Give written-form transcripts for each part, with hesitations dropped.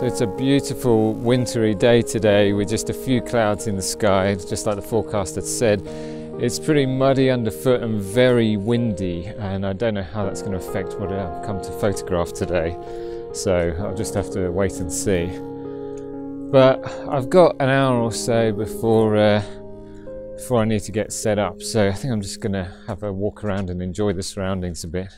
So it's a beautiful wintry day today with just a few clouds in the sky, just like the forecast had said. It's pretty muddy underfoot and very windy, and I don't know how that's going to affect what I've come to photograph today. So I'll just have to wait and see. But I've got an hour or so before I need to get set up, so I think I'm just going to have a walk around and enjoy the surroundings a bit.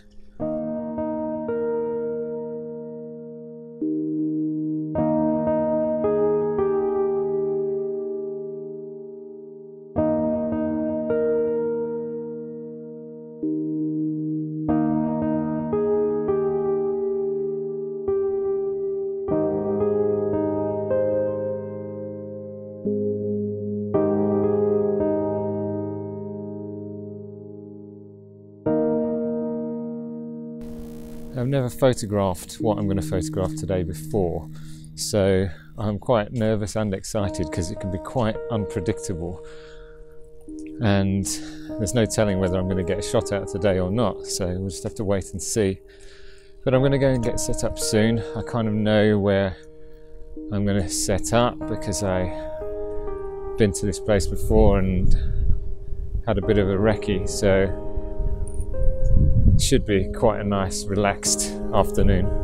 I've never photographed what I'm going to photograph today before, so I'm quite nervous and excited because it can be quite unpredictable, and there's no telling whether I'm going to get a shot out today or not, so we'll just have to wait and see. But I'm going to go and get set up soon. I kind of know where I'm going to set up because I've been to this place before and had a bit of a recce, so it should be quite a nice, relaxed afternoon.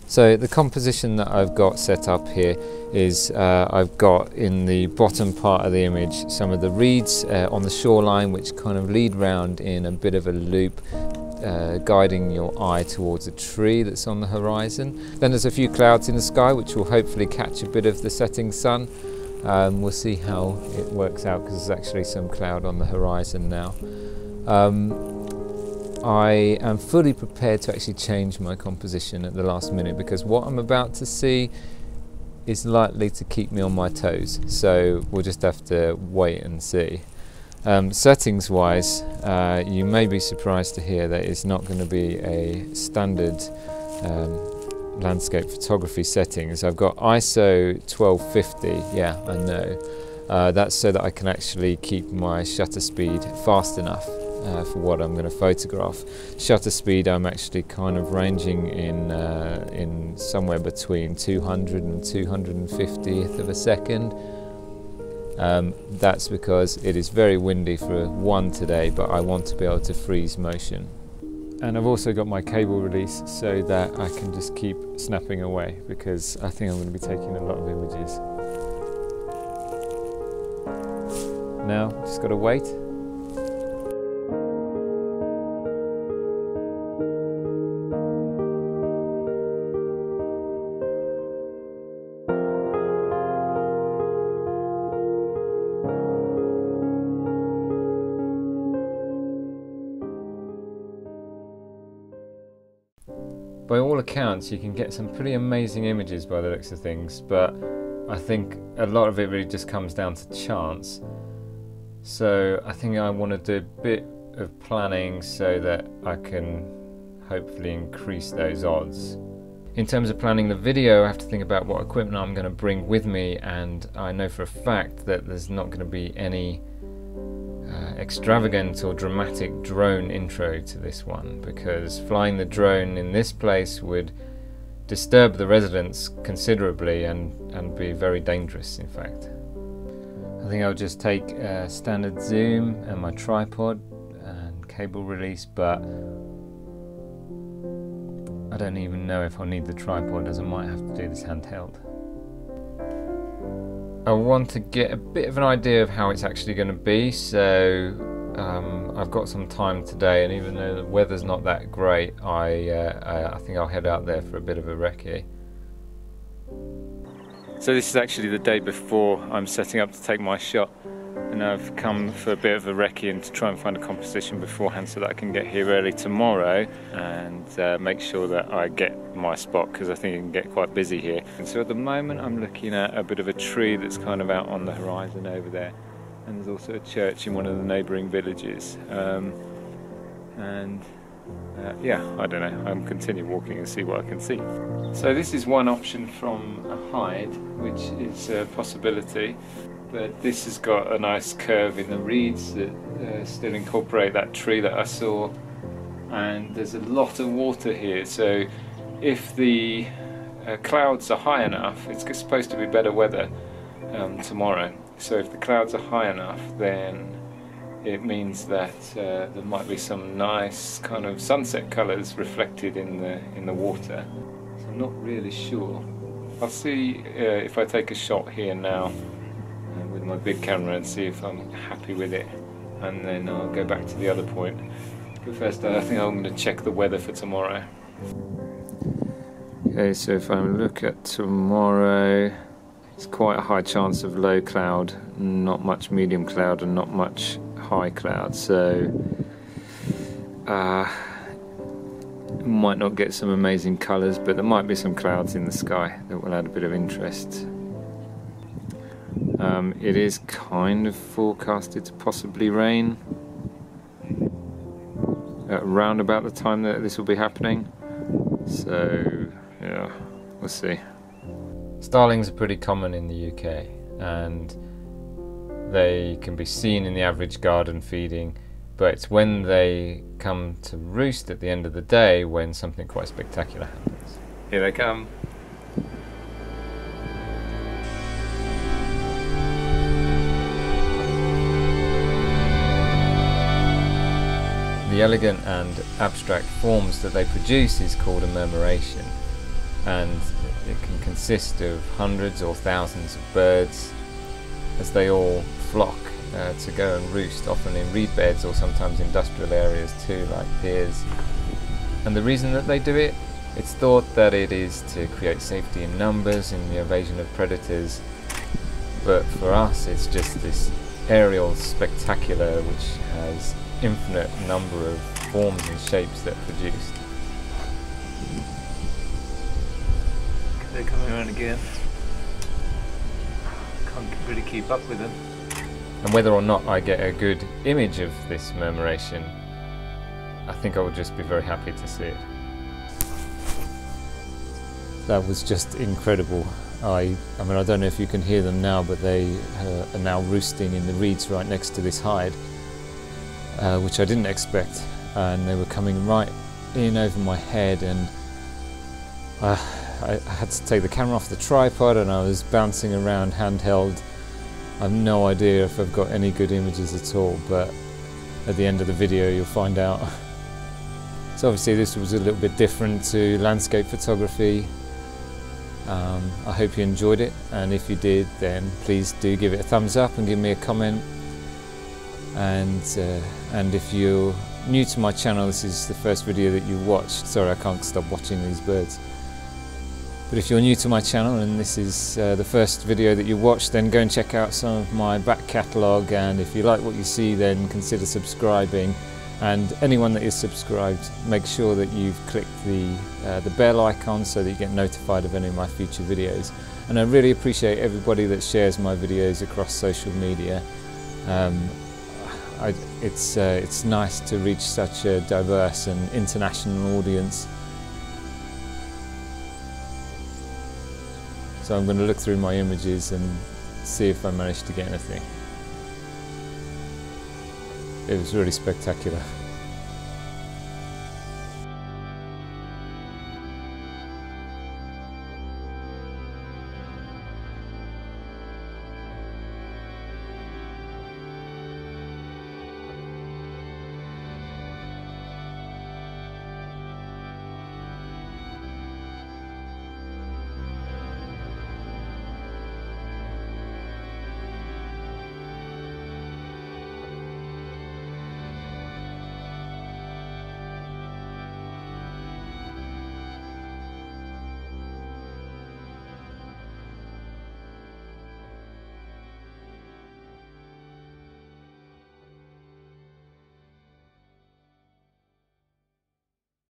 So the composition that I've got set up here is I've got in the bottom part of the image some of the reeds on the shoreline, which kind of lead round in a bit of a loop, guiding your eye towards a tree that's on the horizon. Then there's a few clouds in the sky which will hopefully catch a bit of the setting sun. We'll see how it works out because there's actually some cloud on the horizon now. I am fully prepared to actually change my composition at the last minute because what I'm about to see is likely to keep me on my toes, so we'll just have to wait and see. Settings wise, you may be surprised to hear that it's not going to be a standard landscape photography settings. I've got ISO 1250, yeah, I know. That's so that I can actually keep my shutter speed fast enough for what I'm going to photograph. Shutter speed I'm actually kind of ranging in somewhere between 200 and 250th of a second. That's because it is very windy for one today, but I want to be able to freeze motion. And I've also got my cable release so that I can just keep snapping away because I think I'm going to be taking a lot of images. Now, just got to wait. By all accounts, you can get some pretty amazing images by the looks of things, but I think a lot of it really just comes down to chance. So I think I want to do a bit of planning so that I can hopefully increase those odds. In terms of planning the video, I have to think about what equipment I'm going to bring with me, and I know for a fact that there's not going to be any extravagant or dramatic drone intro to this one, because flying the drone in this place would disturb the residents considerably and be very dangerous, in fact. I think I'll just take a standard zoom and my tripod and cable release, but I don't even know if I'll need the tripod, as I might have to do this handheld. I want to get a bit of an idea of how it's actually going to be, so I've got some time today, and even though the weather's not that great, I think I'll head out there for a bit of a recce. So this is actually the day before I'm setting up to take my shot, and I've come for a bit of a recce to try and find a composition beforehand so that I can get here early tomorrow and make sure that I get my spot, because I think it can get quite busy here. And so at the moment I'm looking at a bit of a tree that's kind of out on the horizon over there, and there's also a church in one of the neighbouring villages. Yeah, I don't know, I'll continue walking and see what I can see. So this is one option from a hide, which is a possibility, but this has got a nice curve in the reeds that still incorporate that tree that I saw, and there's a lot of water here, so if the clouds are high enough, it's supposed to be better weather tomorrow, so if the clouds are high enough, then it means that there might be some nice kind of sunset colours reflected in the water. So I'm not really sure. I'll see if I take a shot here now with my big camera and see if I'm happy with it, and then I'll go back to the other point. But first I think I'm going to check the weather for tomorrow. Okay, so if I look at tomorrow, it's quite a high chance of low cloud, not much medium cloud and not much high cloud, so might not get some amazing colours, but there might be some clouds in the sky that will add a bit of interest. It is kind of forecasted to possibly rain around about the time that this will be happening, so yeah, we'll see. Starlings are pretty common in the UK, and they can be seen in the average garden feeding, but it's when they come to roost at the end of the day when something quite spectacular happens. Here they come. The elegant and abstract forms that they produce is called a murmuration, and it can consist of hundreds or thousands of birds as they all flock to go and roost, often in reed beds or sometimes industrial areas too, like piers. And the reason that they do it, it's thought that it is to create safety in numbers in the evasion of predators, but for us it's just this aerial spectacular which has infinite number of forms and shapes that are produced. They're coming around again. Can't really keep up with them. And whether or not I get a good image of this murmuration, I think I would just be very happy to see it. That was just incredible. I mean, I don't know if you can hear them now, but they are now roosting in the reeds right next to this hide, which I didn't expect, and they were coming right in over my head, and I had to take the camera off the tripod and I was bouncing around handheld. I have no idea if I've got any good images at all, but at the end of the video you'll find out. So obviously this was a little bit different to landscape photography. I hope you enjoyed it, and if you did, then please do give it a thumbs up and give me a comment. And if you're new to my channel, this is the first video that you watched. Sorry, I can't stop watching these birds. But if you're new to my channel and this is the first video that you watched, then go and check out some of my back catalogue, and if you like what you see, then consider subscribing. And anyone that is subscribed, make sure that you've clicked the bell icon so that you get notified of any of my future videos. And I really appreciate everybody that shares my videos across social media. It's nice to reach such a diverse and international audience. So I'm going to look through my images and see if I managed to get anything. It was really spectacular.